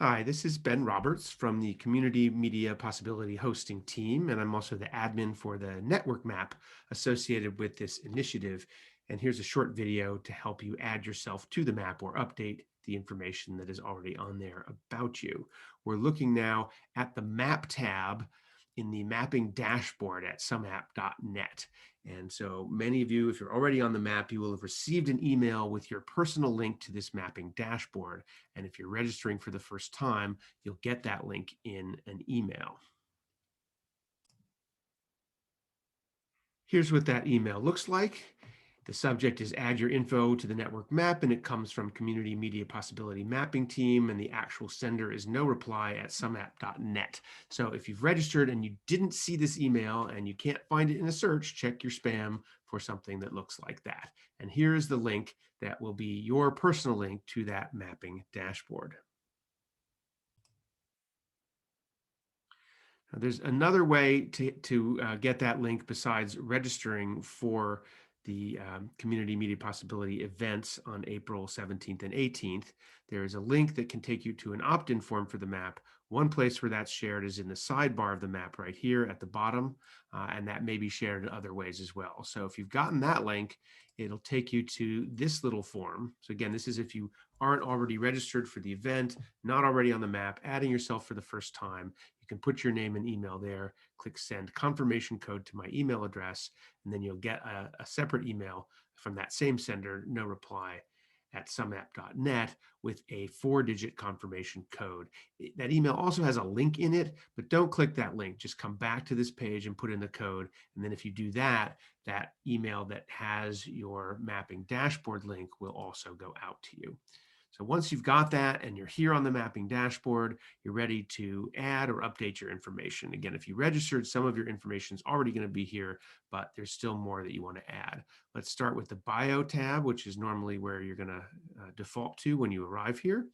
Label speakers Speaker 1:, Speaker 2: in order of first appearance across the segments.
Speaker 1: Hi, this is Ben Roberts from the Community Media Possibility Hosting team, and I'm also the admin for the network map associated with this initiative. And here's a short video to help you add yourself to the map or update the information that is already on there about you. We're looking now at the map tab in the mapping dashboard at sumapp.net. And so many of you, if you're already on the map, you will have received an email with your personal link to this mapping dashboard. And if you're registering for the first time, you'll get that link in an email. Here's what that email looks like. The subject is add your info to the network map, and it comes from Community Media Possibility Mapping Team, and the actual sender is no reply at sumapp.net. So if you've registered and you didn't see this email and you can't find it in a search, check your spam for something that looks like that. And here's the link that will be your personal link to that mapping dashboard. There's another way to get that link besides registering for the Community Media Possibility events on April 17th and 18th. There is a link that can take you to an opt-in form for the map. One place where that's shared is in the sidebar of the map right here at the bottom, and that may be shared in other ways as well. So if you've gotten that link, it'll take you to this little form. So again, this is if you aren't already registered for the event, not already on the map, adding yourself for the first time. You can put your name and email there, click send confirmation code to my email address, and then you'll get a separate email from that same sender, no reply, at sumapp.net with a 4-digit confirmation code. That email also has a link in it, but don't click that link. Just come back to this page and put in the code. And then if you do that, that email that has your mapping dashboard link will also go out to you. So once you've got that and you're here on the mapping dashboard, you're ready to add or update your information. Again, if you registered, some of your information is already going to be here, but there's still more that you want to add. Let's start with the bio tab, which is normally where you're going to default to when you arrive here.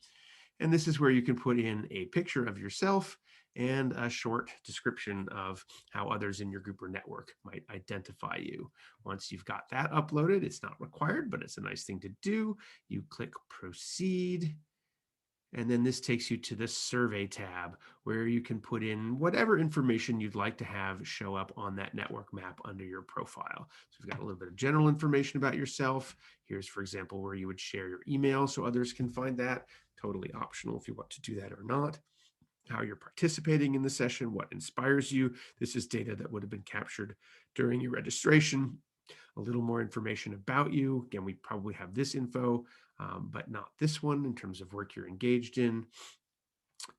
Speaker 1: And this is where you can put in a picture of yourself and a short description of how others in your group or network might identify you. Once you've got that uploaded, it's not required, but it's a nice thing to do. You click proceed. And then this takes you to the survey tab where you can put in whatever information you'd like to have show up on that network map under your profile. So we've got a little bit of general information about yourself. Here's, for example, where you would share your email so others can find that. Totally optional if you want to do that or not. How you're participating in the session, what inspires you. This is data that would have been captured during your registration. A little more information about you. Again, we probably have this info, but not this one in terms of work you're engaged in,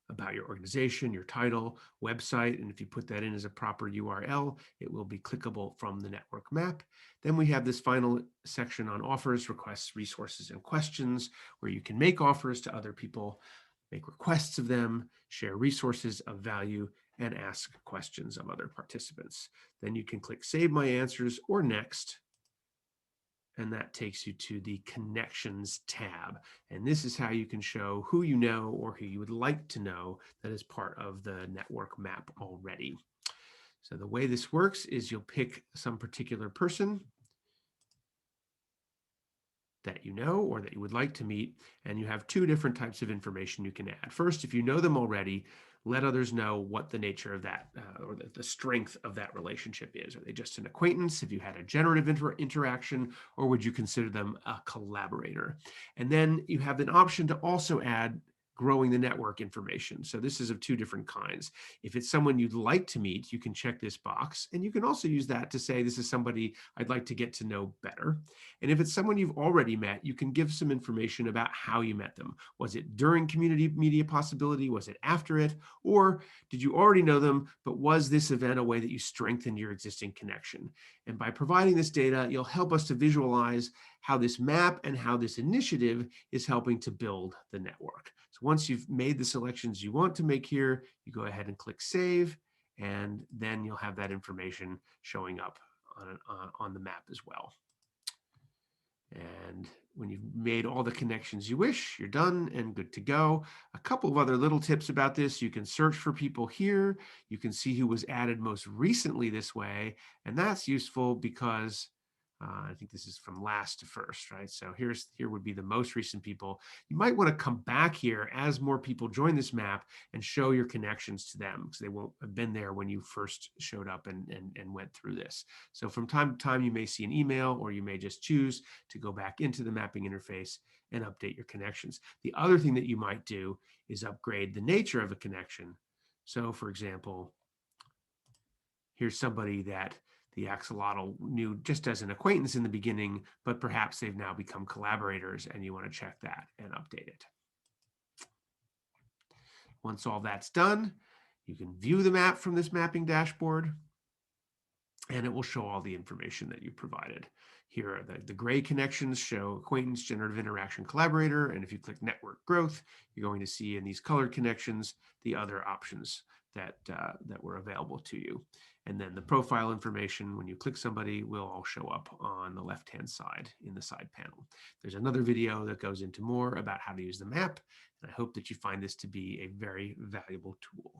Speaker 1: about your organization, your title, website, and if you put that in as a proper URL, it will be clickable from the network map. Then we have this final section on offers, requests, resources, and questions, where you can make offers to other people, make requests of them, share resources of value, and ask questions of other participants. Then you can click Save My Answers or Next, and that takes you to the Connections tab. And this is how you can show who you know or who you would like to know that is part of the network map already. So the way this works is you'll pick some particular person that you know or that you would like to meet, and you have two different types of information you can add. First, if you know them already, let others know what the nature of that or the strength of that relationship is. Are they just an acquaintance? Have you had a generative interaction, or would you consider them a collaborator? And then you have an option to also add growing the network information. So this is of two different kinds. If it's someone you'd like to meet, you can check this box, and you can also use that to say, this is somebody I'd like to get to know better. And if it's someone you've already met, you can give some information about how you met them. Was it during Community Media Possibility? Was it after it? Or did you already know them, but was this event a way that you strengthened your existing connection? And by providing this data, you'll help us to visualize how this map and how this initiative is helping to build the network. So once you've made the selections you want to make here, you go ahead and click Save, and then you'll have that information showing up on the map as well. And when you've made all the connections you wish, you're done and good to go. A couple of other little tips about this. You can search for people here. You can see who was added most recently this way. And that's useful because I think this is from last to first, right? So here would be the most recent people. You might want to come back here as more people join this map and show your connections to them, because they won't have been there when you first showed up and went through this. So from time to time, you may see an email, or you may just choose to go back into the mapping interface and update your connections. The other thing that you might do is upgrade the nature of a connection. So for example, here's somebody that the axolotl knew just as an acquaintance in the beginning, but perhaps they've now become collaborators, and you want to check that and update it. Once all that's done, you can view the map from this mapping dashboard, and it will show all the information that you provided. Here are the gray connections show acquaintance, generative interaction, collaborator, and if you click network growth, you're going to see in these colored connections the other options that were available to you. And then the profile information, when you click somebody, will all show up on the left-hand side in the side panel. There's another video that goes into more about how to use the map, and I hope that you find this to be a very valuable tool.